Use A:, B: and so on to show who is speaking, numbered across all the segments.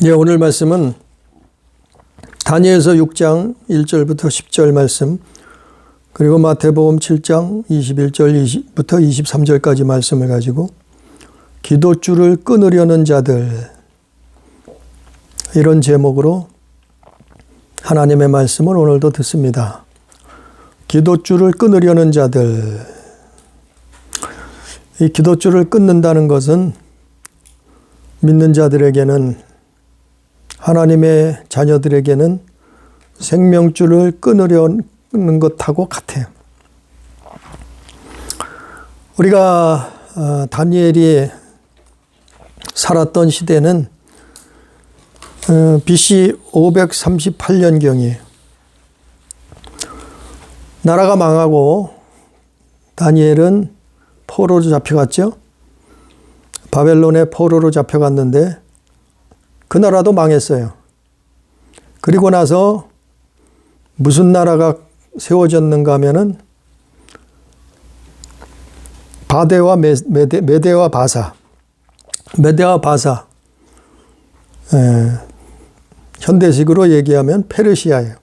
A: 네, 오늘 말씀은 다니엘서 6장 1절부터 10절 말씀, 그리고 마태복음 7장 21절부터 23절까지 말씀을 가지고 기도줄을 끊으려는 자들, 이런 제목으로 하나님의 말씀을 오늘도 듣습니다. 기도줄을 끊으려는 자들. 이 기도줄을 끊는다는 것은 믿는 자들에게는, 하나님의 자녀들에게는 생명줄을 끊으려는 것하고 같아요. 우리가 다니엘이 살았던 시대는 BC 538년경이에요. 나라가 망하고 다니엘은 포로로 잡혀갔죠. 바벨론의 포로로 잡혀갔는데 그 나라도 망했어요. 그리고 나서 무슨 나라가 세워졌는가 하면은 메대와 바사. 메대와 바사. 현대식으로 얘기하면 페르시아예요.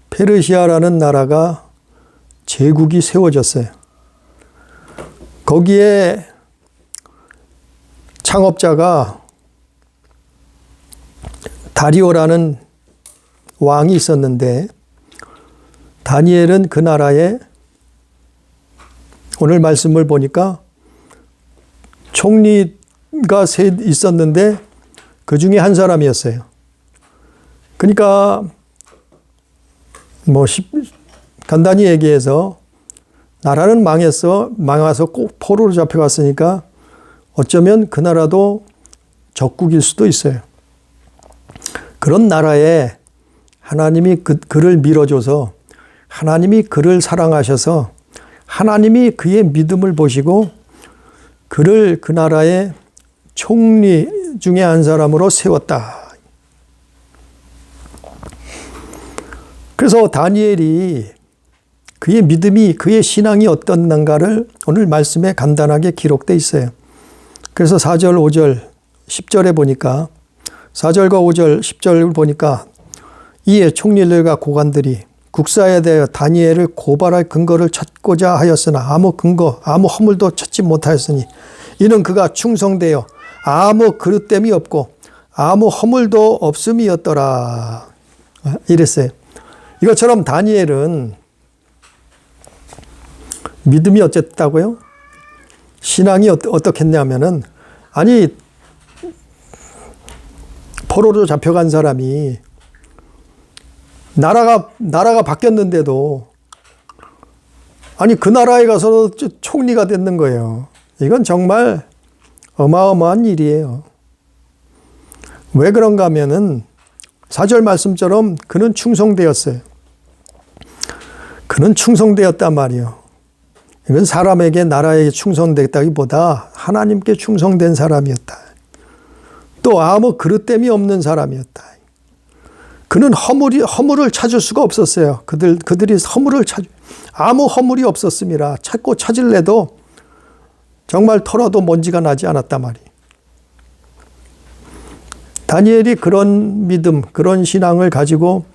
A: 페르시아라는 나라가 제국이 세워졌어요. 거기에 창업자가 다리오라는 왕이 있었는데, 다니엘은 그 나라에 오늘 말씀을 보니까 총리가 셋 있었는데 그 중에 한 사람이었어요. 그러니까 간단히 얘기해서 나라는 망해서 꼭 포로로 잡혀갔으니까 어쩌면 그 나라도 적국일 수도 있어요. 그런 나라에 하나님이 그를 밀어줘서, 하나님이 그를 사랑하셔서 하나님이 그의 믿음을 보시고 그를 그 나라의 총리 중에 한 사람으로 세웠다. 그래서 다니엘이 그의 믿음이, 그의 신앙이 어떻는가를 오늘 말씀에 간단하게 기록되어 있어요. 그래서 4절, 5절, 10절에 보니까, 4절과 5절, 10절을 보니까 이에 총리들과 고관들이 국사에 대하여 다니엘을 고발할 근거를 찾고자 하였으나 아무 근거, 아무 허물도 찾지 못하였으니 이는 그가 충성되어 아무 그릇됨이 없고 아무 허물도 없음이었더라. 이랬어요. 이것처럼 다니엘은 믿음이 어쨌다고요? 신앙이 어떻겠냐면은, 아니, 포로로 잡혀간 사람이 나라가 바뀌었는데도, 아니, 그 나라에 가서 총리가 됐는 거예요. 이건 정말 어마어마한 일이에요. 왜 그런가 하면은 4절 말씀처럼 그는 충성되었어요. 그는 충성되었단 말이에요. 이건 사람에게, 나라에게 충성됐다기보다 하나님께 충성된 사람이었다. 또 아무 그릇됨이 없는 사람이었다. 그는 허물을 찾을 수가 없었어요. 그들이 아무 허물이 없었음이라 찾을래도 정말 털어도 먼지가 나지 않았단 말이에요. 다니엘이 그런 믿음, 그런 신앙을 가지고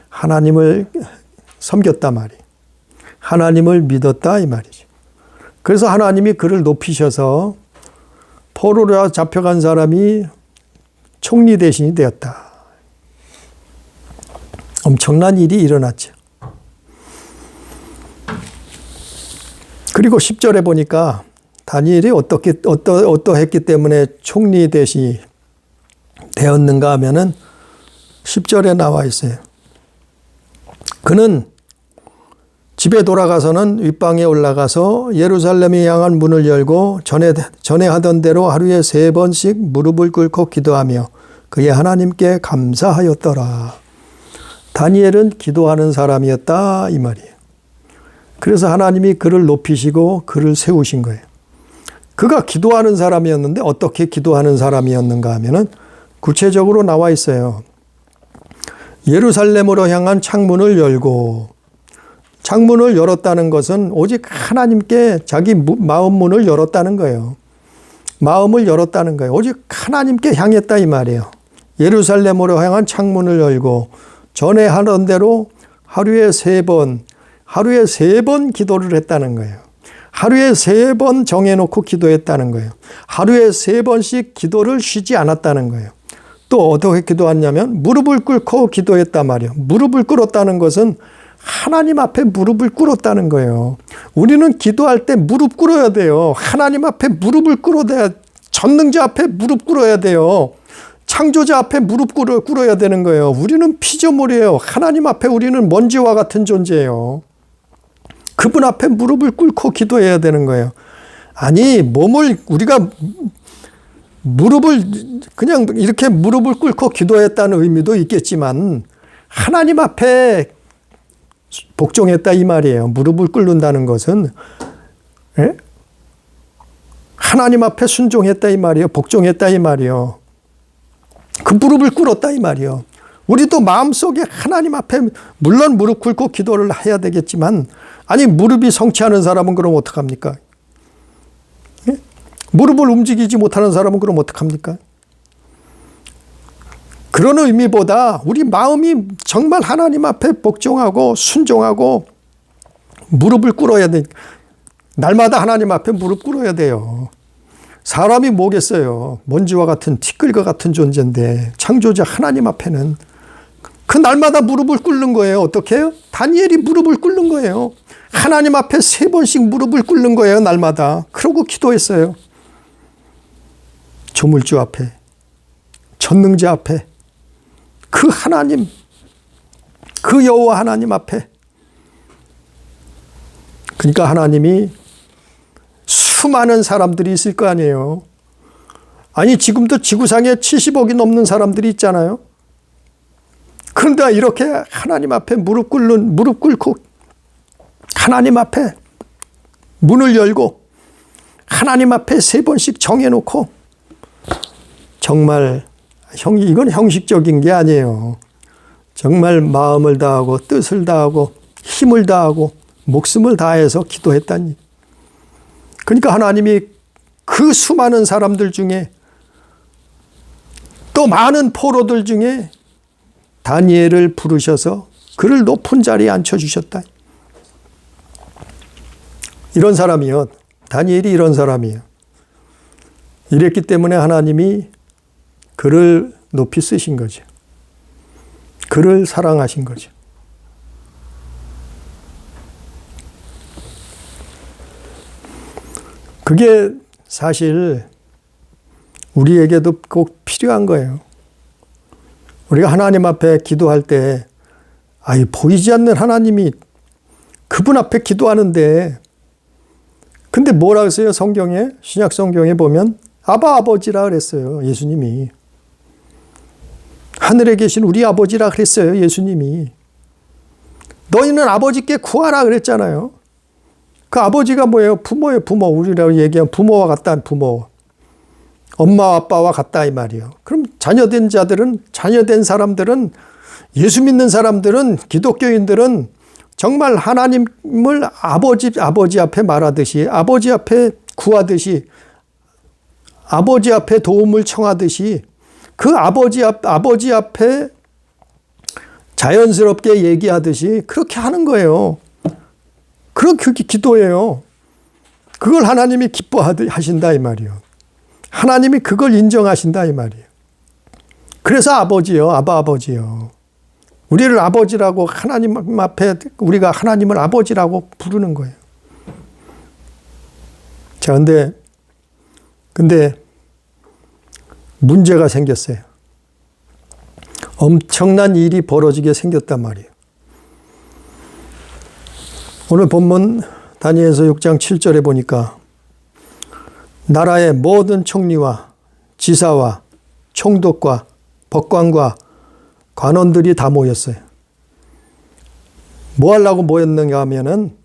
A: 하나님을 섬겼단 말이에요. 하나님을 믿었다 이 말이죠. 그래서 하나님이 그를 높이셔서 포로로 잡혀간 사람이 총리 대신이 되었다. 엄청난 일이 일어났죠. 그리고 10절에 보니까 다니엘이 어떠했기 때문에 총리 대신이 되었는가 하면은 10절에 나와 있어요. 그는 집에 돌아가서는 윗방에 올라가서 예루살렘에 향한 문을 열고 전에 하던 대로 하루에 3번씩 무릎을 꿇고 기도하며 그의 하나님께 감사하였더라. 다니엘은 기도하는 사람이었다 이 말이에요. 그래서 하나님이 그를 높이시고 그를 세우신 거예요. 그가 기도하는 사람이었는데 어떻게 기도하는 사람이었는가 하면은 구체적으로 나와 있어요. 예루살렘으로 향한 창문을 열고, 창문을 열었다는 것은 오직 하나님께 자기 마음 문을 열었다는 거예요. 마음을 열었다는 거예요. 오직 하나님께 향했다 이 말이에요. 예루살렘으로 향한 창문을 열고 전에 하던 대로 하루에 3번 기도를 했다는 거예요. 하루에 3번 정해놓고 기도했다는 거예요. 하루에 3번씩 기도를 쉬지 않았다는 거예요. 또 어떻게 기도했냐면 무릎을 꿇고 기도했단 말이에요. 무릎을 꿇었다는 것은 하나님 앞에 무릎을 꿇었다는 거예요. 우리는 기도할 때 무릎 꿇어야 돼요. 하나님 앞에 무릎을 꿇어야, 전능자 앞에 무릎 꿇어야 돼요. 창조자 앞에 무릎 꿇어야 되는 거예요. 우리는 피조물이에요. 하나님 앞에 우리는 먼지와 같은 존재예요. 그분 앞에 무릎을 꿇고 기도해야 되는 거예요. 아니, 우리가 무릎을 그냥 이렇게 무릎을 꿇고 기도했다는 의미도 있겠지만 하나님 앞에 복종했다 이 말이에요. 무릎을 꿇는다는 것은 하나님 앞에 순종했다 이 말이에요. 복종했다 이 말이에요. 그 무릎을 꿇었다 이 말이에요. 우리도 마음속에 하나님 앞에 물론 무릎 꿇고 기도를 해야 되겠지만 아니 무릎이 성취하는 사람은 그럼 어떡합니까? 무릎을 움직이지 못하는 사람은 그럼 어떡합니까? 그런 의미보다 우리 마음이 정말 하나님 앞에 복종하고 순종하고 무릎을 꿇어야 돼. 날마다 하나님 앞에 무릎 꿇어야 돼요. 사람이 뭐겠어요. 먼지와 같은 티끌과 같은 존재인데 창조자 하나님 앞에는 그 날마다 무릎을 꿇는 거예요. 어떻게 해요? 다니엘이 무릎을 꿇는 거예요. 하나님 앞에 3번씩 무릎을 꿇는 거예요. 날마다. 그러고 기도했어요. 조물주 앞에, 전능자 앞에, 그 하나님, 그 여호와 하나님 앞에. 그러니까 하나님이 수많은 사람들이 있을 거 아니에요. 아니 지금도 지구상에 70억이 넘는 사람들이 있잖아요. 그런데 이렇게 하나님 앞에 무릎 꿇고 하나님 앞에 문을 열고 하나님 앞에 3번씩 정해놓고 정말 이건 형식적인 게 아니에요. 정말 마음을 다하고 뜻을 다하고 힘을 다하고 목숨을 다해서 기도했다니. 그러니까 하나님이 그 수많은 사람들 중에 또 많은 포로들 중에 다니엘을 부르셔서 그를 높은 자리에 앉혀주셨다. 이런 사람이요. 다니엘이 이런 사람이에요. 이랬기 때문에 하나님이 그를 높이 쓰신 거죠. 그를 사랑하신 거죠. 그게 사실 우리에게도 꼭 필요한 거예요. 우리가 하나님 앞에 기도할 때 보이지 않는 하나님이 그분 앞에 기도하는데 근데 뭐라고 했어요? 성경에 신약 성경에 보면 아버지라 그랬어요. 예수님이. 하늘에 계신 우리 아버지라 그랬어요. 예수님이. 너희는 아버지께 구하라 그랬잖아요. 그 아버지가 뭐예요? 부모예요. 부모. 우리라고 얘기하면 부모와 같다. 부모. 엄마와 아빠와 같다 이 말이에요. 그럼 자녀된 사람들은 예수 믿는 사람들은 기독교인들은 정말 하나님을 아버지 앞에 말하듯이 아버지 앞에 구하듯이 아버지 앞에 도움을 청하듯이 그 아버지 앞에 자연스럽게 얘기하듯이 그렇게 하는 거예요. 그렇게 기도해요. 그걸 하나님이 기뻐하신다 이 말이에요. 하나님이 그걸 인정하신다 이 말이에요. 그래서 아버지요. 아버지요. 우리를 아버지라고 하나님 앞에 우리가 하나님을 아버지라고 부르는 거예요. 자, 근데 문제가 생겼어요. 엄청난 일이 벌어지게 생겼단 말이에요. 오늘 본문 다니엘서 6장 7절에 보니까 나라의 모든 총리와 지사와 총독과 법관과 관원들이 다 모였어요. 뭐 하려고 모였는가 하면은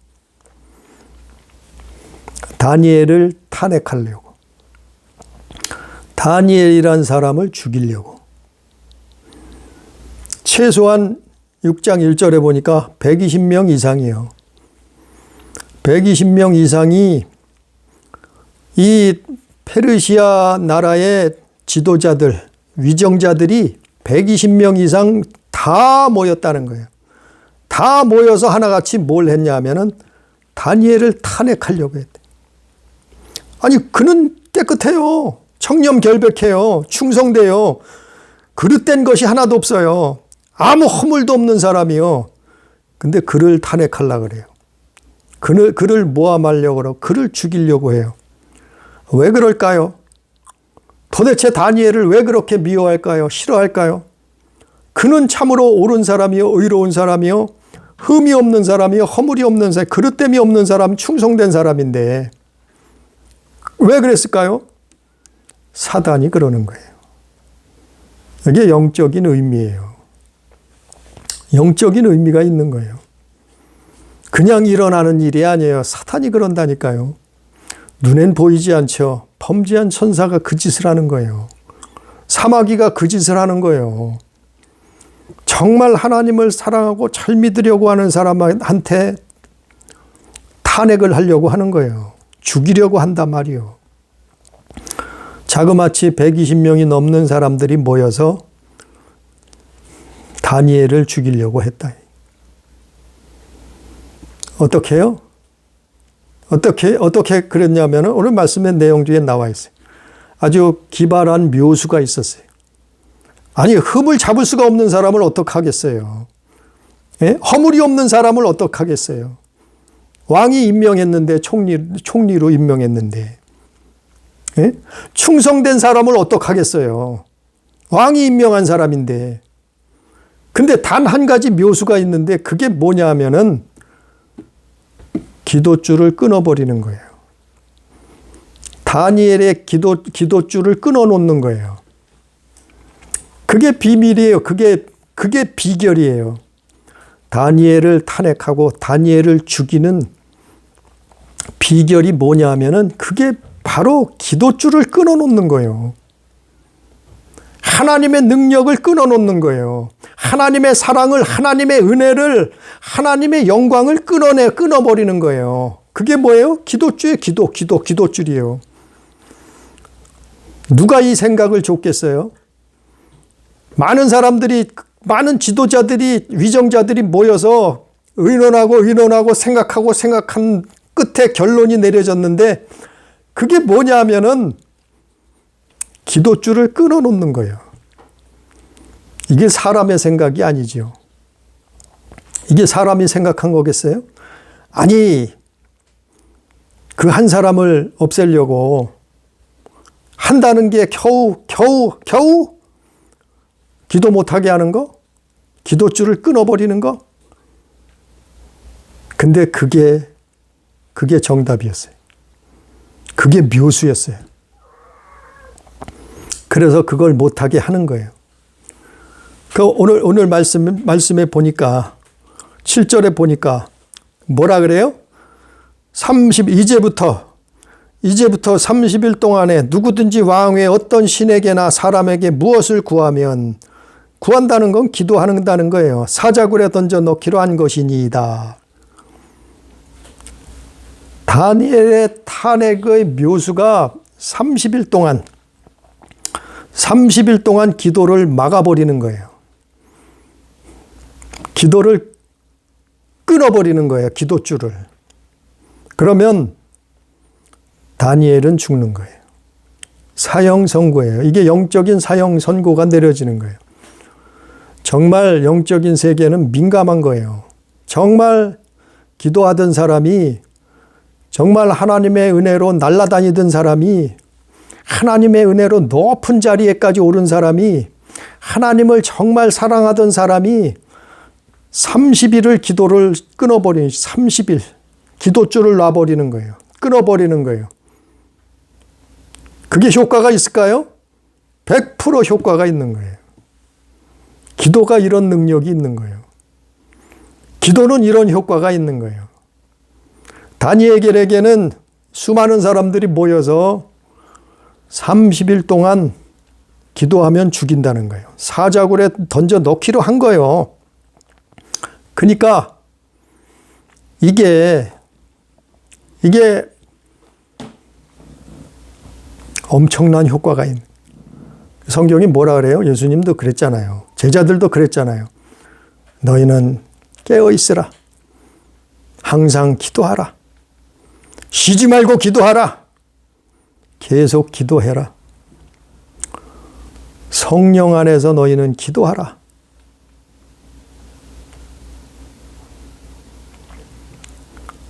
A: 다니엘을 탄핵하려고. 다니엘이란 사람을 죽이려고. 최소한 6장 1절에 보니까 120명 이상이에요. 120명 이상이 이 페르시아 나라의 지도자들, 위정자들이 120명 이상 다 모였다는 거예요. 다 모여서 하나같이 뭘 했냐면은 다니엘을 탄핵하려고 했대. 아니, 그는 깨끗해요. 청렴결백해요. 충성돼요. 그릇된 것이 하나도 없어요. 아무 허물도 없는 사람이요. 근데 그를 탄핵하려고 그래요. 그를 모함하려고 그러고 그를 죽이려고 해요. 왜 그럴까요? 도대체 다니엘을 왜 그렇게 미워할까요? 싫어할까요? 그는 참으로 옳은 사람이요, 의로운 사람이요, 흠이 없는 사람이요, 허물이 없는 사람, 그릇됨이 없는 사람, 충성된 사람인데 왜 그랬을까요? 사단이 그러는 거예요. 이게 영적인 의미예요. 영적인 의미가 있는 거예요. 그냥 일어나는 일이 아니에요. 사탄이 그런다니까요. 눈엔 보이지 않죠. 범죄한 천사가 그 짓을 하는 거예요. 사마귀가 그 짓을 하는 거예요. 정말 하나님을 사랑하고 잘 믿으려고 하는 사람한테 탄핵을 하려고 하는 거예요. 죽이려고 한단 말이에요. 자그마치 120명이 넘는 사람들이 모여서 다니엘을 죽이려고 했다. 어떻게 해요? 어떻게 그랬냐면 오늘 말씀의 내용 중에 나와 있어요. 아주 기발한 묘수가 있었어요. 아니, 흠을 잡을 수가 없는 사람을 어떡하겠어요? 예? 허물이 없는 사람을 어떡하겠어요? 왕이 임명했는데, 총리로 임명했는데, 예? 충성된 사람을 어떡하겠어요? 왕이 임명한 사람인데. 근데 단 한 가지 묘수가 있는데 그게 뭐냐 하면은 기도줄을 끊어버리는 거예요. 다니엘의 기도줄을 끊어놓는 거예요. 그게 비밀이에요. 그게 비결이에요. 다니엘을 탄핵하고 다니엘을 죽이는 비결이 뭐냐 하면은 그게 바로 기도줄을 끊어놓는 거예요. 하나님의 능력을 끊어놓는 거예요. 하나님의 사랑을, 하나님의 은혜를, 하나님의 영광을 끊어버리는 거예요. 그게 뭐예요? 기도줄이에요. 기도줄이에요. 누가 이 생각을 줬겠어요? 많은 사람들이, 많은 지도자들이, 위정자들이 모여서 의논하고 생각한 끝에 결론이 내려졌는데 그게 뭐냐 하면은 기도줄을 끊어놓는 거예요. 이게 사람의 생각이 아니죠. 이게 사람이 생각한 거겠어요? 아니, 그 한 사람을 없애려고 한다는 게 겨우 기도 못하게 하는 거? 기도줄을 끊어버리는 거? 근데 그게 정답이었어요. 그게 묘수였어요. 그래서 그걸 못하게 하는 거예요. 오늘 말씀에 보니까 7절에 보니까 뭐라 그래요? 이제부터 30일 동안에 누구든지 왕 외에 어떤 신에게나 사람에게 무엇을 구한다는 건 기도한다는 거예요. 사자굴에 던져 넣기로 한 것이니이다. 다니엘의 탄핵의 묘수가 30일 동안 기도를 막아버리는 거예요. 기도를 끊어버리는 거예요. 기도줄을. 그러면 다니엘은 죽는 거예요. 사형 선고예요. 이게 영적인 사형 선고가 내려지는 거예요. 정말 영적인 세계는 민감한 거예요. 정말 기도하던 사람이, 정말 하나님의 은혜로 날아다니던 사람이, 하나님의 은혜로 높은 자리에까지 오른 사람이, 하나님을 정말 사랑하던 사람이 30일을 기도를 끊어버리는, 30일 기도줄을 놔버리는 거예요. 끊어버리는 거예요. 그게 효과가 있을까요? 100% 효과가 있는 거예요. 기도가 이런 능력이 있는 거예요. 기도는 이런 효과가 있는 거예요. 다니엘에게는 수많은 사람들이 모여서 30일 동안 기도하면 죽인다는 거예요. 사자굴에 던져 넣기로 한 거예요. 그러니까 이게 엄청난 효과가 있는. 성경이 뭐라 그래요? 예수님도 그랬잖아요. 제자들도 그랬잖아요. 너희는 깨어 있으라. 항상 기도하라. 쉬지 말고 기도하라. 계속 기도해라. 성령 안에서 너희는 기도하라.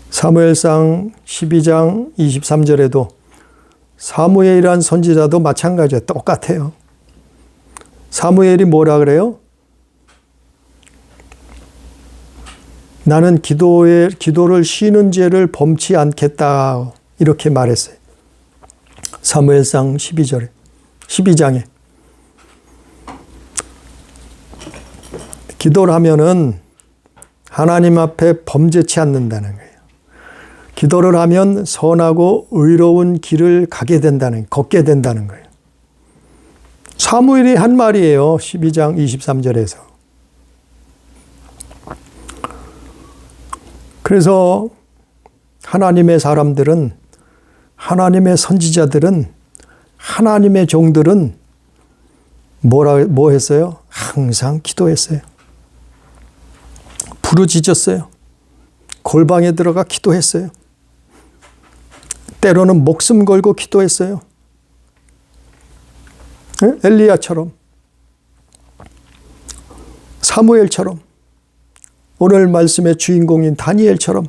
A: 사무엘상 12장 23절에도 사무엘이란 선지자도 마찬가지예요. 똑같아요. 사무엘이 뭐라 그래요? 나는 기도를 쉬는 죄를 범치 않겠다. 이렇게 말했어요. 사무엘상 12장에. 기도를 하면은 하나님 앞에 범죄치 않는다는 거예요. 기도를 하면 선하고 의로운 길을 걷게 된다는 거예요. 사무엘이 한 말이에요. 12장 23절에서. 그래서 하나님의 사람들은, 하나님의 선지자들은, 하나님의 종들은 뭐 했어요? 항상 기도했어요. 부르짖었어요. 골방에 들어가 기도했어요. 때로는 목숨 걸고 기도했어요. 엘리야처럼, 사무엘처럼, 오늘 말씀의 주인공인 다니엘처럼.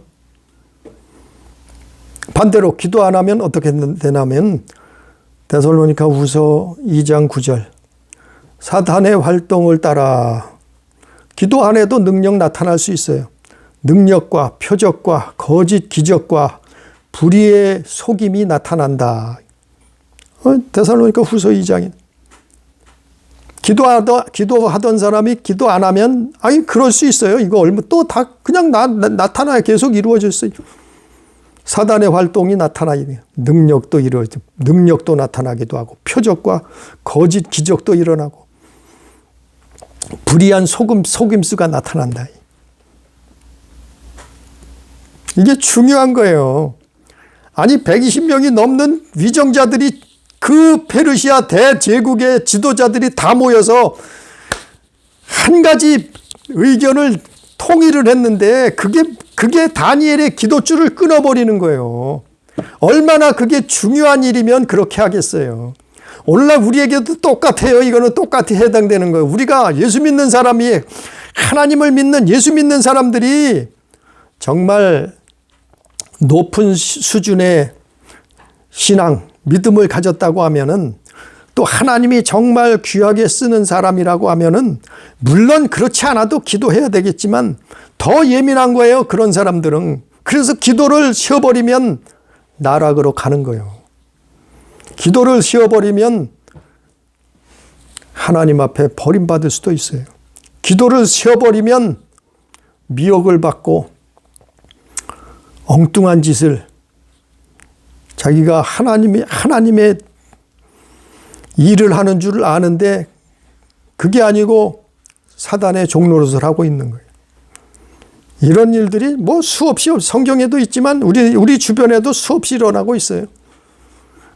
A: 반대로 기도 안 하면 어떻게 되냐면 데살로니가 후서 2장 9절 사탄의 활동을 따라 기도 안 해도 능력 나타날 수 있어요. 능력과 표적과 거짓 기적과 불의의 속임이 나타난다. 데살로니가 후서 2장에 기도하던 사람이 기도 안 하면 그럴 수 있어요. 이거 얼마 또 다 그냥 나타나야 계속 이루어졌어요. 사단의 활동이 나타나요. 능력도 이루어지고 능력도 나타나기도 하고 표적과 거짓 기적도 일어나고 불의한 속임수가 나타난다. 이게 중요한 거예요. 120명이 넘는 위정자들이 그 페르시아 대제국의 지도자들이 다 모여서 한 가지 의견을 통일을 했는데 그게 다니엘의 기도줄을 끊어버리는 거예요. 얼마나 그게 중요한 일이면 그렇게 하겠어요. 오늘날 우리에게도 똑같아요. 이거는 똑같이 해당되는 거예요. 우리가 예수 믿는 사람이 하나님을 믿는 예수 믿는 사람들이 정말 높은 수준의 신앙, 믿음을 가졌다고 하면은 또 하나님이 정말 귀하게 쓰는 사람이라고 하면은 물론 그렇지 않아도 기도해야 되겠지만 더 예민한 거예요. 그런 사람들은. 그래서 기도를 쉬어버리면 나락으로 가는 거예요. 기도를 쉬어버리면 하나님 앞에 버림받을 수도 있어요. 기도를 쉬어버리면 미혹을 받고 엉뚱한 짓을 자기가 하나님의 일을 하는 줄 아는데 그게 아니고 사단의 종노릇을 하고 있는 거예요. 이런 일들이 수없이 성경에도 있지만 우리 주변에도 수없이 일어나고 있어요.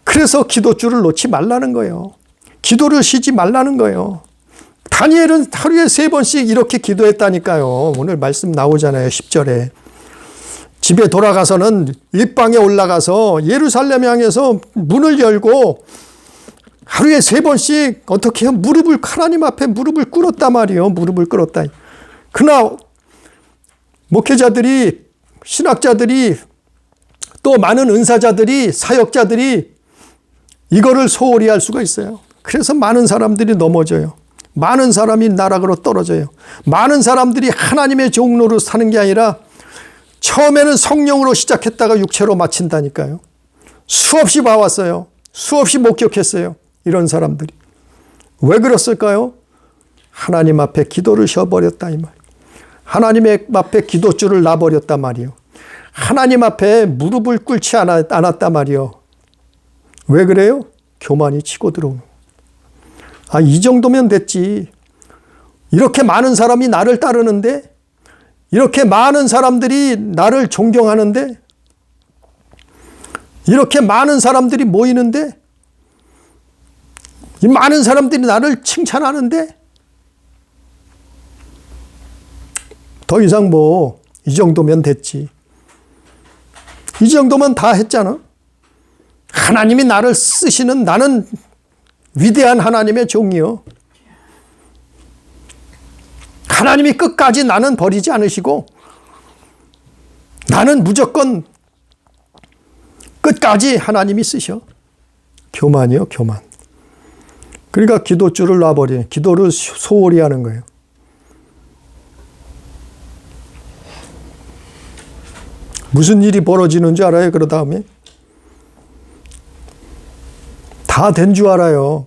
A: 그래서 기도줄을 놓지 말라는 거예요. 기도를 쉬지 말라는 거예요. 다니엘은 하루에 3번씩 이렇게 기도했다니까요. 오늘 말씀 나오잖아요. 10절에. 집에 돌아가서는 윗방에 올라가서 예루살렘 향해서 문을 열고 하루에 3번씩 어떻게 해요? 하나님 앞에 무릎을 꿇었단 말이에요. 무릎을 꿇었다. 그러나 목회자들이, 신학자들이, 또 많은 은사자들이, 사역자들이 이거를 소홀히 할 수가 있어요. 그래서 많은 사람들이 넘어져요. 많은 사람이 나락으로 떨어져요. 많은 사람들이 하나님의 종로로 사는 게 아니라 처음에는 성령으로 시작했다가 육체로 마친다니까요. 수없이 봐왔어요. 수없이 목격했어요. 이런 사람들이. 왜 그랬을까요? 하나님 앞에 기도를 쉬어버렸다 이 말. 하나님 앞에 기도줄을 놔버렸단 말이요. 하나님 앞에 무릎을 꿇지 않았단 말이요. 왜 그래요? 교만이 치고 들어오는. 이 정도면 됐지. 이렇게 많은 사람이 나를 따르는데, 이렇게 많은 사람들이 나를 존경하는데, 이렇게 많은 사람들이 모이는데, 이 많은 사람들이 나를 칭찬하는데 더 이상 뭐 이 정도면 됐지. 이 정도면 다 했잖아. 하나님이 나를 쓰시는, 나는 위대한 하나님의 종이요. 하나님이 끝까지 나는 버리지 않으시고 나는 무조건 끝까지 하나님이 쓰셔. 교만이요, 교만. 그러니까 기도줄을 놔버리네. 기도를 소홀히 하는 거예요. 무슨 일이 벌어지는 줄 알아요? 그러 다음에 다 된 줄 알아요.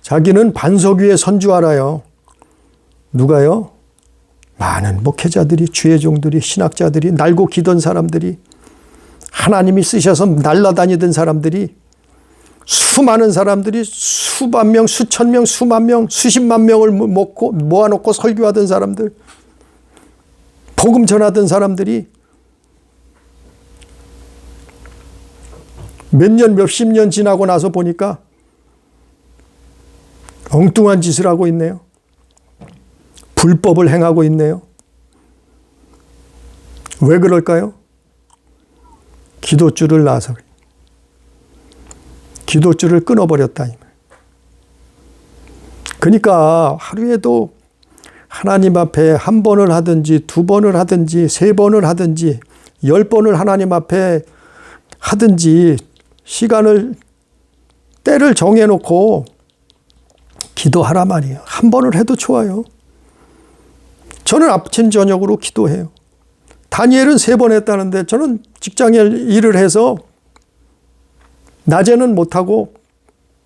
A: 자기는 반석 위에 선 줄 알아요. 누가요? 많은 목회자들이, 주의 종들이, 신학자들이, 날고 기던 사람들이, 하나님이 쓰셔서 날아다니던 사람들이, 수많은 사람들이 수만 명, 수천 명, 수만 명, 수십만 명을 모아놓고 설교하던 사람들, 복음 전하던 사람들이 몇 년, 몇십 년 지나고 나서 보니까 엉뚱한 짓을 하고 있네요. 불법을 행하고 있네요. 왜 그럴까요? 기도줄을 놔서. 기도줄을 끊어버렸다. 그러니까 하루에도 하나님 앞에 한 번을 하든지 두 번을 하든지 세 번을 하든지 10번을 하나님 앞에 하든지 시간을, 때를 정해놓고 기도하라 말이에요. 한 번을 해도 좋아요. 저는 아침 저녁으로 기도해요. 다니엘은 3번 했다는데 저는 직장에 일을 해서 낮에는 못하고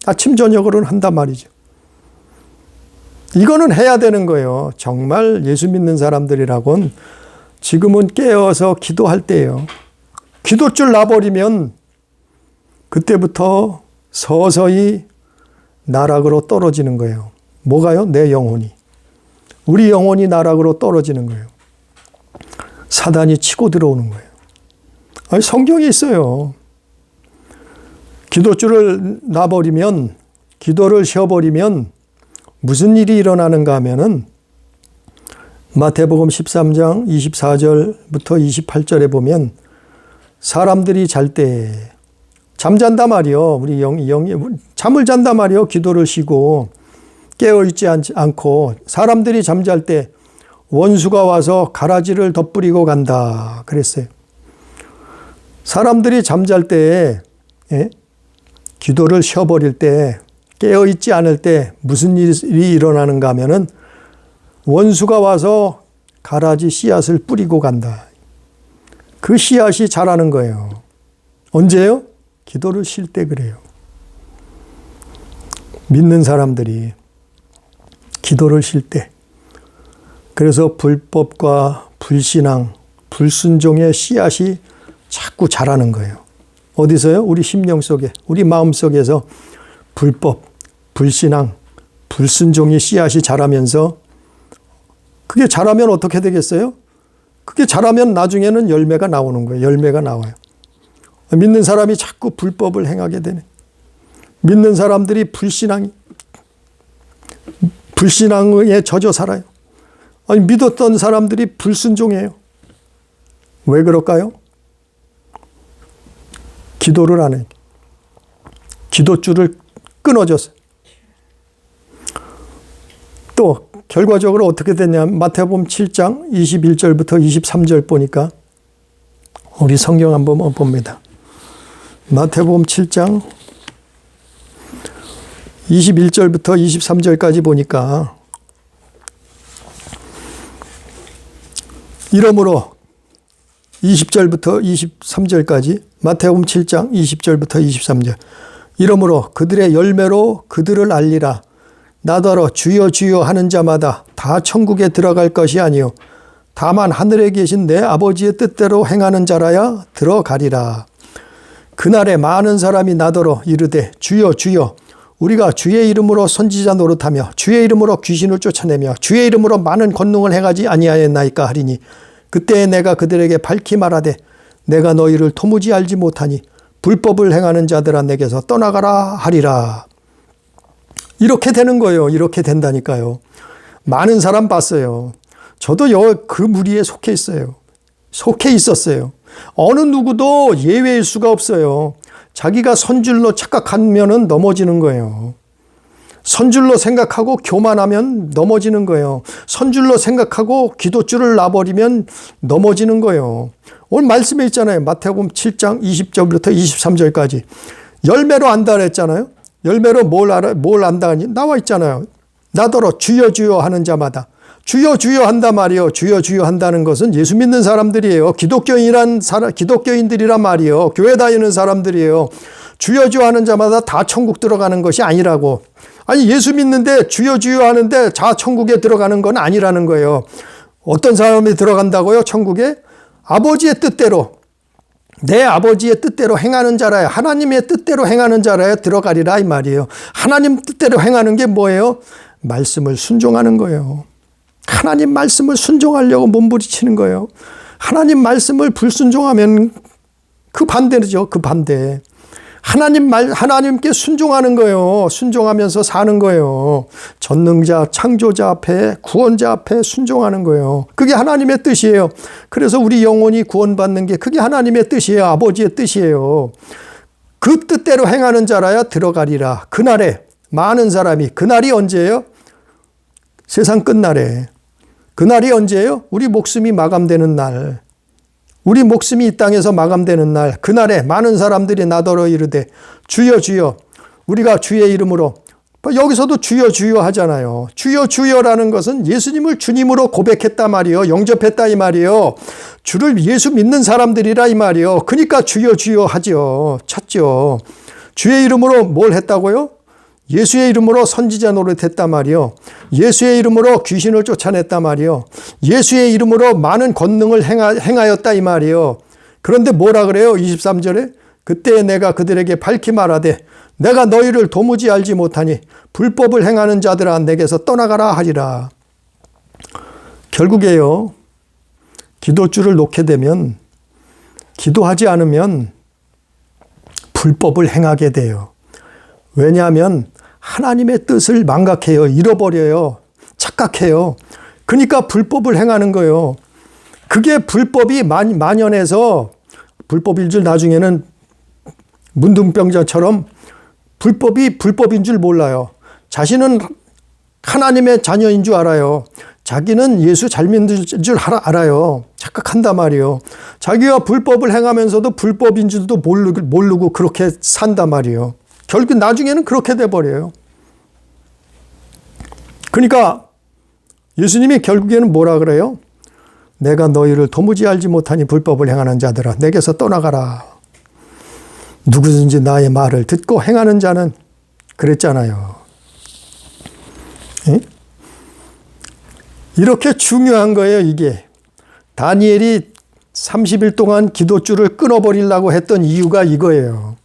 A: 아침 저녁으로는 한단 말이죠. 이거는 해야 되는 거예요. 정말 예수 믿는 사람들이라곤 지금은 깨어서 기도할 때예요. 기도줄 놔버리면 그때부터 서서히 나락으로 떨어지는 거예요. 뭐가요? 내 영혼이. 우리 영혼이 나락으로 떨어지는 거예요. 사단이 치고 들어오는 거예요. 아니, 성경에 있어요. 기도줄을 놔버리면, 기도를 쉬어버리면 무슨 일이 일어나는가 하면은 마태복음 13장 24절부터 28절에 보면 사람들이 잘 때 잠잔다 말이요. 우리 영이 잠을 잔다 말이요. 기도를 쉬고 깨어있지 않고 사람들이 잠잘 때 원수가 와서 가라지를 덧뿌리고 간다 그랬어요. 사람들이 잠잘 때, 기도를 쉬어버릴 때, 깨어있지 않을 때 무슨 일이 일어나는가 하면은 원수가 와서 가라지 씨앗을 뿌리고 간다. 그 씨앗이 자라는 거예요. 언제요? 기도를 쉴 때 그래요. 믿는 사람들이 기도를 쉴 때. 그래서 불법과 불신앙, 불순종의 씨앗이 자꾸 자라는 거예요. 어디서요? 우리 심령 속에, 우리 마음 속에서 불법, 불신앙, 불순종의 씨앗이 자라면서 그게 자라면 어떻게 되겠어요? 그게 자라면 나중에는 열매가 나오는 거예요. 열매가 나와요. 믿는 사람이 자꾸 불법을 행하게 되네. 믿는 사람들이 불신앙에 젖어 살아요. 아니, 믿었던 사람들이 불순종해요. 왜 그럴까요? 기도를 안 해. 기도줄을 끊어졌어요. 또 결과적으로 어떻게 됐냐면 마태복음 7장 21절부터 23절 보니까 우리 성경 한번 봅니다. 마태복음 7장 21절부터 23절까지 보니까 이러므로 20절부터 23절까지 마태복음 7장 20절부터 23절 이러므로 그들의 열매로 그들을 알리라. 나더러 주여 주여 하는 자마다 다 천국에 들어갈 것이 아니요 다만 하늘에 계신 내 아버지의 뜻대로 행하는 자라야 들어가리라. 그날에 많은 사람이 나더러 이르되 주여 주여 우리가 주의 이름으로 선지자 노릇하며 주의 이름으로 귀신을 쫓아내며 주의 이름으로 많은 권능을 행하지 아니하였나이까 하리니 그때에 내가 그들에게 밝히 말하되 내가 너희를 도무지 알지 못하니 불법을 행하는 자들아 내게서 떠나가라 하리라. 이렇게 되는 거예요. 이렇게 된다니까요. 많은 사람 봤어요. 저도 그 무리에 속해 있어요. 속해 있었어요. 어느 누구도 예외일 수가 없어요. 자기가 선줄로 착각하면 넘어지는 거예요. 선줄로 생각하고 교만하면 넘어지는 거예요. 선줄로 생각하고 기도줄을 놔버리면 넘어지는 거예요. 오늘 말씀에 있잖아요. 마태복음 7장 20절부터 23절까지. 열매로 안다 그랬잖아요. 열매로 뭘 안다 하니 나와 있잖아요. 나더러 주여 주여 하는 자마다. 주여 주여 한다 말이요. 주여 주여 한다는 것은 예수 믿는 사람들이에요. 기독교인들이란 말이에요. 교회 다니는 사람들이에요. 주여 주여 하는 자마다 다 천국 들어가는 것이 아니라고. 아니 예수 믿는데 주여 주여 하는데 자 천국에 들어가는 건 아니라는 거예요. 어떤 사람이 들어간다고요? 천국에? 아버지의 뜻대로, 내 아버지의 뜻대로 행하는 자라야, 하나님의 뜻대로 행하는 자라야 들어가리라 이 말이에요. 하나님 뜻대로 행하는 게 뭐예요? 말씀을 순종하는 거예요. 하나님 말씀을 순종하려고 몸부리치는 거예요. 하나님 말씀을 불순종하면 그 반대죠. 그 반대. 하나님께 순종하는 거예요. 순종하면서 사는 거예요. 전능자, 창조자 앞에, 구원자 앞에 순종하는 거예요. 그게 하나님의 뜻이에요. 그래서 우리 영혼이 구원받는 게 그게 하나님의 뜻이에요. 아버지의 뜻이에요. 그 뜻대로 행하는 자라야 들어가리라. 그날에 많은 사람이, 그날이 언제예요? 세상 끝날에. 그날이 언제예요? 우리 목숨이 마감되는 날. 우리 목숨이 이 땅에서 마감되는 날, 그날에 많은 사람들이 나더러 이르되 주여 주여, 우리가 주의 이름으로, 여기서도 주여 주여 하잖아요. 주여 주여라는 것은 예수님을 주님으로 고백했다 말이요, 영접했다 이 말이요, 주를 예수 믿는 사람들이라 이 말이요. 그러니까 주여 주여 하죠. 찾죠. 주의 이름으로 뭘 했다고요? 예수의 이름으로 선지자 노릇했단 말이요. 예수의 이름으로 귀신을 쫓아냈단 말이요. 예수의 이름으로 많은 권능을 행하였다 이 말이요. 그런데 뭐라 그래요? 23절에 그때 내가 그들에게 밝히 말하되 내가 너희를 도무지 알지 못하니 불법을 행하는 자들아 내게서 떠나가라 하리라. 결국에요. 기도줄을 놓게 되면, 기도하지 않으면 불법을 행하게 돼요. 왜냐하면 하나님의 뜻을 망각해요. 잃어버려요. 착각해요. 그러니까 불법을 행하는 거예요. 그게 불법이 만연해서 불법인 줄 나중에는 문둥병자처럼 불법이 불법인 줄 몰라요. 자신은 하나님의 자녀인 줄 알아요. 자기는 예수 잘 믿는 줄 알아요. 착각한단 말이에요. 자기가 불법을 행하면서도 불법인 줄도 모르고 그렇게 산단 말이에요. 결국 나중에는 그렇게 돼버려요. 그러니까 예수님이 결국에는 뭐라 그래요? 내가 너희를 도무지 알지 못하니 불법을 행하는 자들아 내게서 떠나가라. 누구든지 나의 말을 듣고 행하는 자는, 그랬잖아요. 에? 이렇게 중요한 거예요. 이게 다니엘이 30일 동안 기도줄을 끊어버리려고 했던 이유가 이거예요.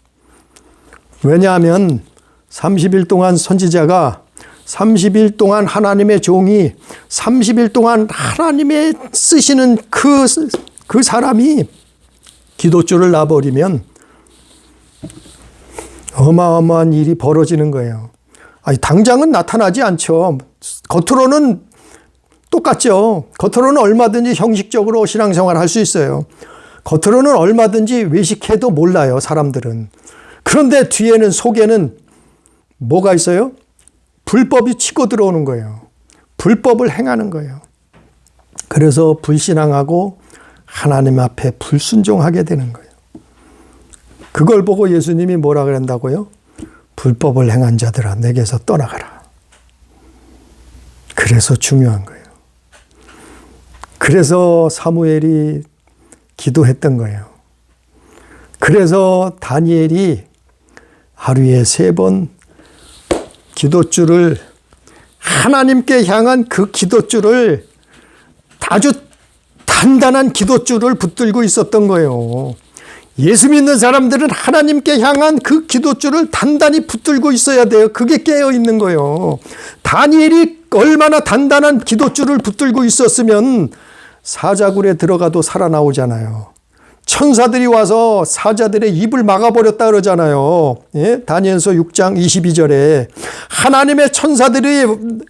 A: 왜냐하면 30일 동안 선지자가, 30일 동안 하나님의 종이, 30일 동안 하나님의 쓰시는 그 사람이 기도줄을 놔버리면 어마어마한 일이 벌어지는 거예요. 아니, 당장은 나타나지 않죠. 겉으로는 똑같죠. 겉으로는 얼마든지 형식적으로 신앙생활 할 수 있어요. 겉으로는 얼마든지 외식해도 몰라요, 사람들은. 그런데 뒤에는, 속에는 뭐가 있어요? 불법이 치고 들어오는 거예요. 불법을 행하는 거예요. 그래서 불신앙하고 하나님 앞에 불순종하게 되는 거예요. 그걸 보고 예수님이 뭐라 그런다고요? 불법을 행한 자들아 내게서 떠나가라. 그래서 중요한 거예요. 그래서 사무엘이 기도했던 거예요. 그래서 다니엘이 하루에 3번 기도줄을, 하나님께 향한 그 기도줄을, 아주 단단한 기도줄을 붙들고 있었던 거예요. 예수 믿는 사람들은 하나님께 향한 그 기도줄을 단단히 붙들고 있어야 돼요. 그게 깨어 있는 거예요. 다니엘이 얼마나 단단한 기도줄을 붙들고 있었으면 사자굴에 들어가도 살아나오잖아요. 천사들이 와서 사자들의 입을 막아버렸다 그러잖아요. 예? 다니엘서 6장 22절에 하나님의 천사들이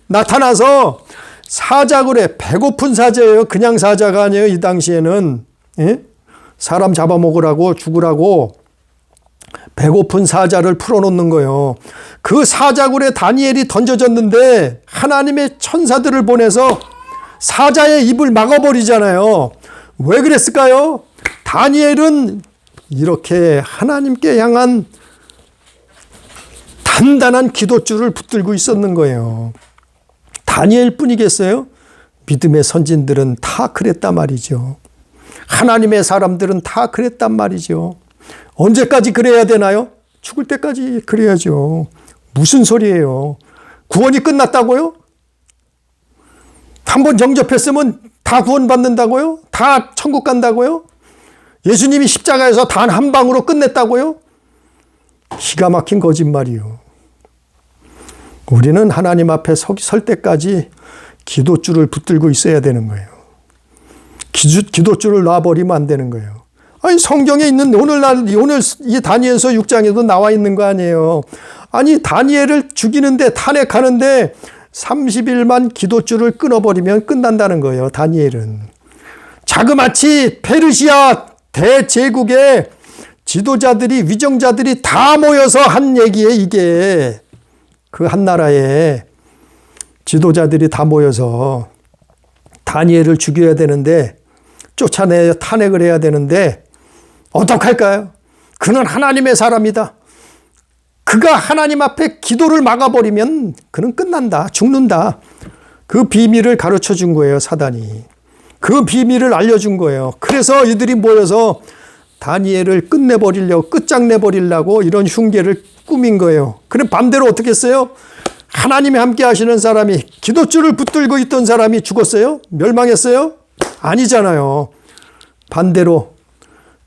A: 나타나서 사자굴에, 배고픈 사자예요. 그냥 사자가 아니에요. 이 당시에는. 예? 사람 잡아먹으라고 죽으라고 배고픈 사자를 풀어놓는 거예요. 그 사자굴에 다니엘이 던져졌는데 하나님의 천사들을 보내서 사자의 입을 막아버리잖아요. 왜 그랬을까요? 다니엘은 이렇게 하나님께 향한 단단한 기도줄을 붙들고 있었는 거예요. 다니엘 뿐이겠어요? 믿음의 선진들은 다 그랬단 말이죠. 하나님의 사람들은 다 그랬단 말이죠. 언제까지 그래야 되나요? 죽을 때까지 그래야죠. 무슨 소리예요? 구원이 끝났다고요? 한 번 정접했으면 다 구원받는다고요? 다 천국 간다고요? 예수님이 십자가에서 단 한 방으로 끝냈다고요? 기가 막힌 거짓말이요. 우리는 하나님 앞에 설 때까지 기도줄을 붙들고 있어야 되는 거예요. 기도줄을 놔버리면 안 되는 거예요. 아니, 성경에 있는 오늘 이 다니엘서 6장에도 나와 있는 거 아니에요. 아니, 다니엘을 죽이는데, 탄핵하는데 30일만 기도줄을 끊어버리면 끝난다는 거예요. 다니엘은. 자그마치 페르시아 대제국의 지도자들이, 위정자들이 다 모여서 한 얘기에, 이게 그 한 나라에 지도자들이 다 모여서 다니엘을 죽여야 되는데, 쫓아내야 탄핵을 해야 되는데 어떡할까요? 그는 하나님의 사람이다. 그가 하나님 앞에 기도를 막아버리면 그는 끝난다. 죽는다. 그 비밀을 가르쳐 준 거예요, 사단이. 그 비밀을 알려준 거예요. 그래서 이들이 모여서 다니엘을 끝내버리려고, 끝장내버리려고 이런 흉계를 꾸민 거예요. 그럼 반대로 어떻게 했어요? 하나님이 함께 하시는 사람이, 기도줄을 붙들고 있던 사람이 죽었어요? 멸망했어요? 아니잖아요. 반대로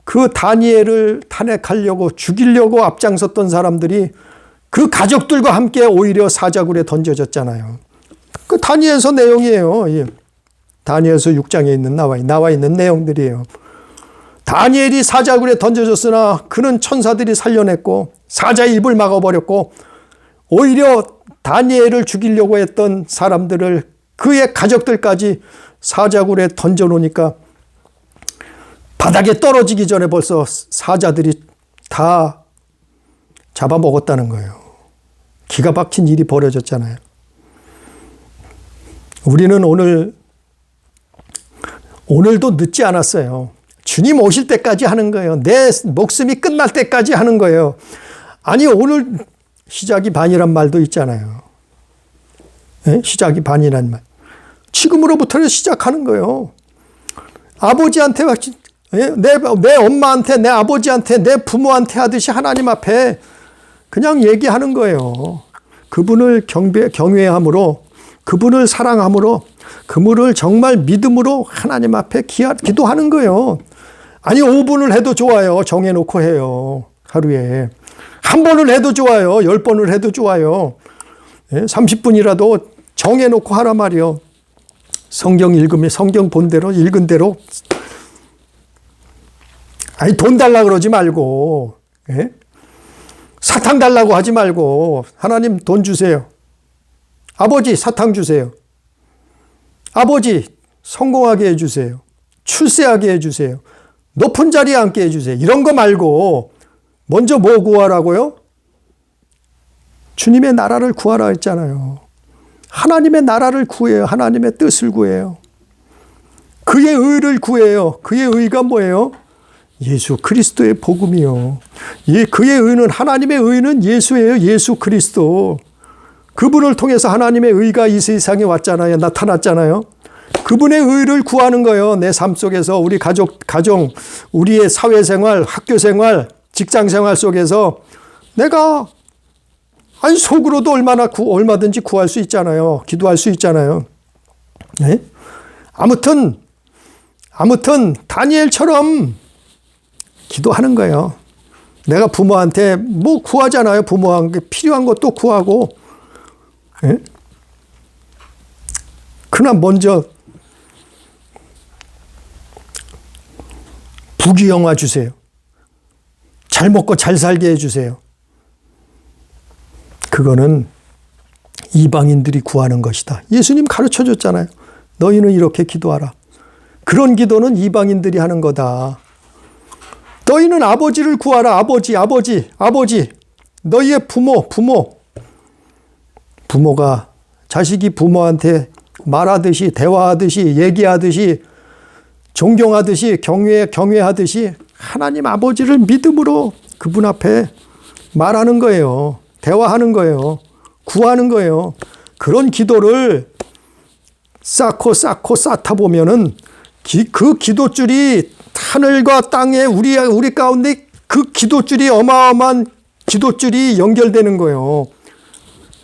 A: 그 다니엘을 탄핵하려고, 죽이려고 앞장섰던 사람들이 그 가족들과 함께 오히려 사자굴에 던져졌잖아요. 그 다니엘서 내용이에요. 다니엘서 6장에 나와 있는 내용들이에요. 다니엘이 사자굴에 던져졌으나 그는 천사들이 살려냈고 사자의 입을 막아버렸고, 오히려 다니엘을 죽이려고 했던 사람들을, 그의 가족들까지 사자굴에 던져놓으니까 바닥에 떨어지기 전에 벌써 사자들이 다 잡아먹었다는 거예요. 기가 막힌 일이 벌어졌잖아요. 우리는 오늘도 늦지 않았어요. 주님 오실 때까지 하는 거예요. 내 목숨이 끝날 때까지 하는 거예요. 아니, 오늘 시작이 반이란 말도 있잖아요. 네? 시작이 반이란 말. 지금으로부터 시작하는 거예요. 아버지한테, 내 엄마한테, 내 아버지한테, 내 부모한테 하듯이 하나님 앞에 그냥 얘기하는 거예요. 그분을 경외함으로, 그분을 사랑함으로, 그분을 정말 믿음으로 하나님 앞에 기도하는 거예요. 아니, 5분을 해도 좋아요. 정해놓고 해요. 하루에. 한 번을 해도 좋아요. 10번을 해도 좋아요. 30분이라도 정해놓고 하란 말이요. 성경 읽으면 성경 본대로 읽은 대로. 아니, 돈 달라 그러지 말고, 사탕 달라고 하지 말고, 하나님 돈 주세요. 아버지 사탕 주세요. 아버지 성공하게 해주세요. 출세하게 해주세요. 높은 자리에 앉게 해주세요. 이런 거 말고 먼저 뭐 구하라고요? 주님의 나라를 구하라 했잖아요. 하나님의 나라를 구해요. 하나님의 뜻을 구해요. 그의 의를 구해요. 그의 의가 뭐예요? 예수 그리스도의 복음이요. 그의 의는, 하나님의 의는 예수예요. 예수 그리스도. 그분을 통해서 하나님의 의가 이 세상에 왔잖아요. 나타났잖아요. 그분의 의를 구하는 거예요. 내 삶 속에서, 우리 가정, 우리의 사회생활, 학교생활, 직장생활 속에서 내가 속으로도 얼마든지 구할 수 있잖아요. 기도할 수 있잖아요. 네? 아무튼 다니엘처럼 기도하는 거예요. 내가 부모한테 뭐 구하잖아요. 부모한테 필요한 것도 구하고. 네? 그러나 먼저 부귀영화 주세요. 잘 먹고 잘 살게 해주세요. 그거는 이방인들이 구하는 것이다. 예수님 가르쳐 줬잖아요. 너희는 이렇게 기도하라. 그런 기도는 이방인들이 하는 거다. 너희는 아버지를 구하라. 아버지. 너희의 부모가 자식이 부모한테 말하듯이, 대화하듯이, 얘기하듯이, 존경하듯이, 경외하듯이 하나님 아버지를 믿음으로 그분 앞에 말하는 거예요. 대화하는 거예요. 구하는 거예요. 그런 기도를 쌓고 쌓다 보면은 그 기도줄이 하늘과 땅에 우리 가운데 그 기도줄이 어마어마한 기도줄이 연결되는 거예요.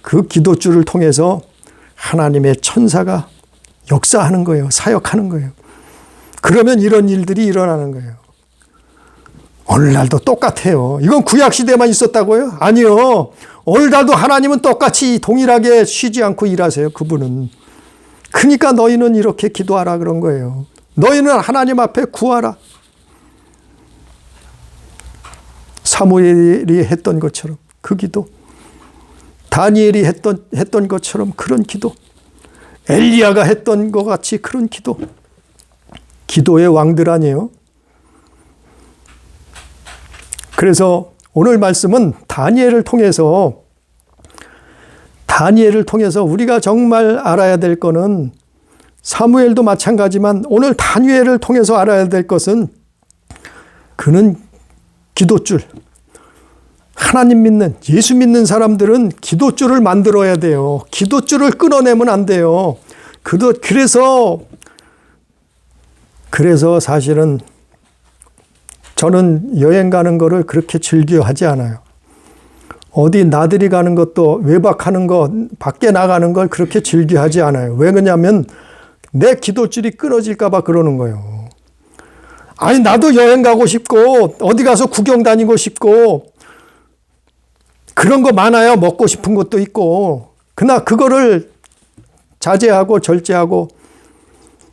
A: 그 기도줄을 통해서 하나님의 천사가 역사하는 거예요. 사역하는 거예요. 그러면 이런 일들이 일어나는 거예요. 오늘날도 똑같아요. 이건 구약시대만 있었다고요? 아니요. 오늘날도 하나님은 똑같이 동일하게 쉬지 않고 일하세요. 그분은. 그러니까 너희는 이렇게 기도하라 그런 거예요. 너희는 하나님 앞에 구하라. 사무엘이 했던 것처럼 그 기도. 다니엘이 했던 것처럼 그런 기도. 엘리야가 했던 것 같이 그런 기도. 기도의 왕들 아니에요. 그래서 오늘 말씀은 다니엘을 통해서 우리가 정말 알아야 될 것은 사무엘도 마찬가지지만 오늘 다니엘을 통해서 알아야 될 것은 그는 기도줄. 하나님 믿는, 예수 믿는 사람들은 기도줄을 만들어야 돼요. 기도줄을 끊어내면 안 돼요. 그래서 사실은 저는 여행 가는 거를 그렇게 즐겨 하지 않아요. 어디 나들이 가는 것도 외박하는 거, 밖에 나가는 걸 그렇게 즐겨 하지 않아요. 왜 그러냐면 내 기도줄이 끊어질까 봐 그러는 거예요. 아니, 나도 여행 가고 싶고 어디 가서 구경 다니고 싶고 그런 거 많아요. 먹고 싶은 것도 있고. 그러나 그거를 자제하고 절제하고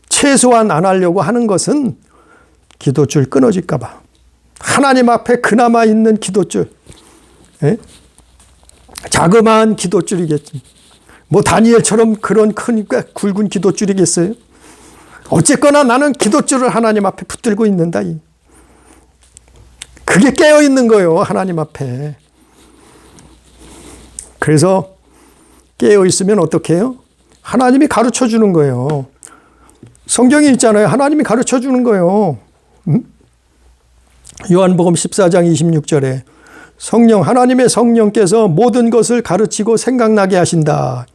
A: 최소한 안 하려고 하는 것은 기도줄 끊어질까 봐. 하나님 앞에 그나마 있는 기도줄. 예? 자그마한 기도줄이겠지. 뭐 다니엘처럼 그런 큰 굵은 기도줄이겠어요? 어쨌거나 나는 기도줄을 하나님 앞에 붙들고 있는다. 그게 깨어 있는 거예요. 하나님 앞에. 그래서 깨어 있으면 어떻게 해요? 하나님이 가르쳐 주는 거예요. 성경에 있잖아요. 하나님이 가르쳐 주는 거예요. 요한복음 14장 26절에 하나님의 성령께서 모든 것을 가르치고 생각나게 하신다.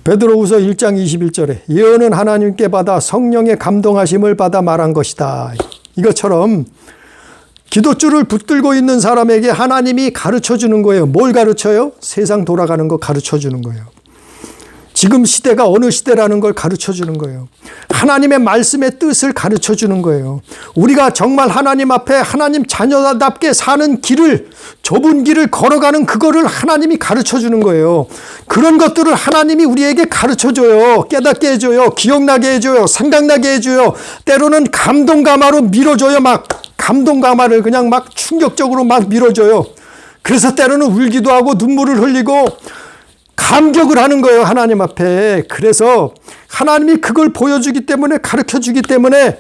A: 베드로후서 1장 21절에 예언은 하나님께 받아 성령의 감동하심을 받아 말한 것이다. 이것처럼 기도줄을 붙들고 있는 사람에게 하나님이 가르쳐 주는 거예요. 뭘 가르쳐요? 세상 돌아가는 거 가르쳐 주는 거예요. 지금 시대가 어느 시대라는 걸 가르쳐 주는 거예요. 하나님의 말씀의 뜻을 가르쳐 주는 거예요. 우리가 정말 하나님 앞에 하나님 자녀답게 사는 길을, 좁은 길을 걸어가는 그거를 하나님이 가르쳐 주는 거예요. 그런 것들을 하나님이 우리에게 가르쳐 줘요. 깨닫게 해줘요. 기억나게 해줘요. 생각나게 해줘요. 때로는 감동감화로 밀어줘요. 막 감동감화를 그냥 막 충격적으로 막 밀어줘요. 그래서 때로는 울기도 하고 눈물을 흘리고 감격을 하는 거예요. 하나님 앞에. 그래서 하나님이 그걸 보여주기 때문에, 가르쳐주기 때문에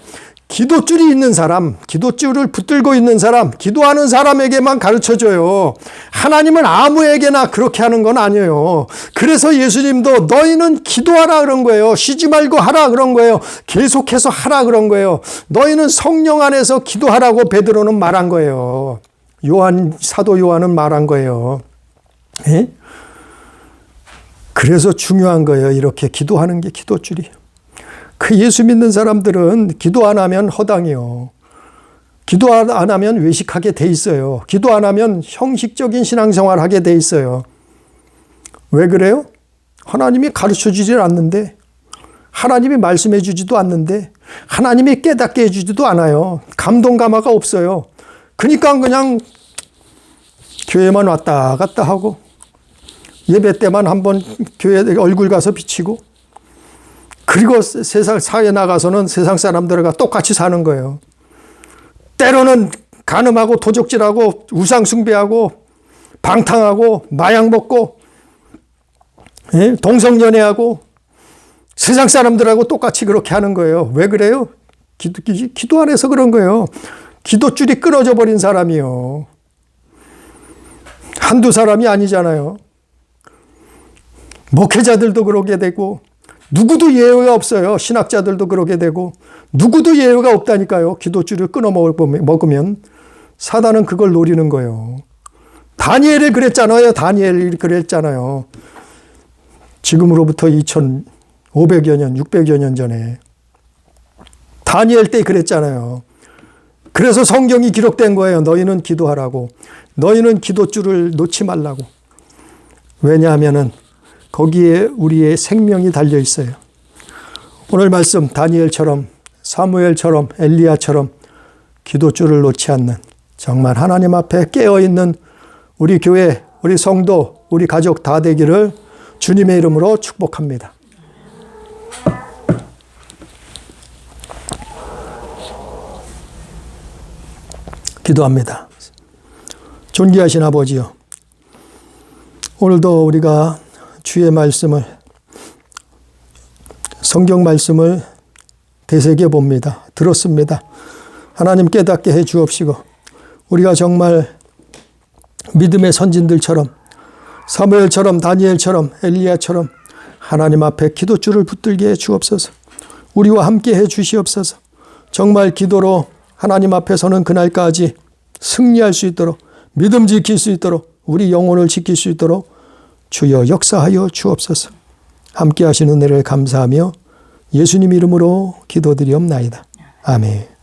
A: 기도줄이 있는 사람, 기도줄을 붙들고 있는 사람, 기도하는 사람에게만 가르쳐줘요. 하나님은 아무에게나 그렇게 하는 건 아니에요. 그래서 예수님도 너희는 기도하라 그런 거예요. 쉬지 말고 하라 그런 거예요. 계속해서 하라 그런 거예요. 너희는 성령 안에서 기도하라고 베드로는 말한 거예요. 사도 요한은 말한 거예요. 예? 그래서 중요한 거예요. 이렇게 기도하는 게 기도줄이에요. 그 예수 믿는 사람들은 기도 안 하면 허당이요. 기도 안 하면 외식하게 돼 있어요. 기도 안 하면 형식적인 신앙생활 하게 돼 있어요. 왜 그래요? 하나님이 가르쳐 주질 않는데, 하나님이 말씀해 주지도 않는데, 하나님이 깨닫게 해 주지도 않아요. 감동감화가 없어요. 그러니까 그냥 교회만 왔다 갔다 하고 예배 때만 한번 교회 얼굴 가서 비치고, 그리고 세상 사회에 나가서는 세상 사람들과 똑같이 사는 거예요. 때로는 간음하고 도적질하고 우상숭배하고 방탕하고 마약 먹고 동성연애하고 세상 사람들하고 똑같이 그렇게 하는 거예요. 왜 그래요? 기도 안 해서 그런 거예요. 기도줄이 끊어져 버린 사람이요. 한두 사람이 아니잖아요. 목회자들도 그러게 되고 누구도 예외가 없어요. 신학자들도 그러게 되고 누구도 예외가 없다니까요. 기도줄을 끊어 먹으면 사단은 그걸 노리는 거예요. 다니엘이 그랬잖아요. 다니엘이 그랬잖아요. 지금으로부터 2500여 년, 600여 년 전에 다니엘 때 그랬잖아요. 그래서 성경이 기록된 거예요. 너희는 기도하라고. 너희는 기도줄을 놓지 말라고. 왜냐하면은 거기에 우리의 생명이 달려 있어요. 오늘 말씀 다니엘처럼 사무엘처럼 엘리야처럼 기도줄을 놓지 않는 정말 하나님 앞에 깨어있는 우리 교회, 우리 성도, 우리 가족 다 되기를 주님의 이름으로 축복합니다. 기도합니다. 존귀하신 아버지요, 오늘도 우리가 주의 말씀을, 성경 말씀을 되새겨 봅니다. 들었습니다. 하나님 깨닫게 해 주옵시고 우리가 정말 믿음의 선진들처럼 사무엘처럼 다니엘처럼 엘리야처럼 하나님 앞에 기도줄을 붙들게 해 주옵소서. 우리와 함께 해 주시옵소서. 정말 기도로 하나님 앞에 서는 그날까지 승리할 수 있도록, 믿음 지킬 수 있도록, 우리 영혼을 지킬 수 있도록 주여 역사하여 주옵소서. 함께 하시는 은혜를 감사하며 예수님 이름으로 기도드리옵나이다. 아멘.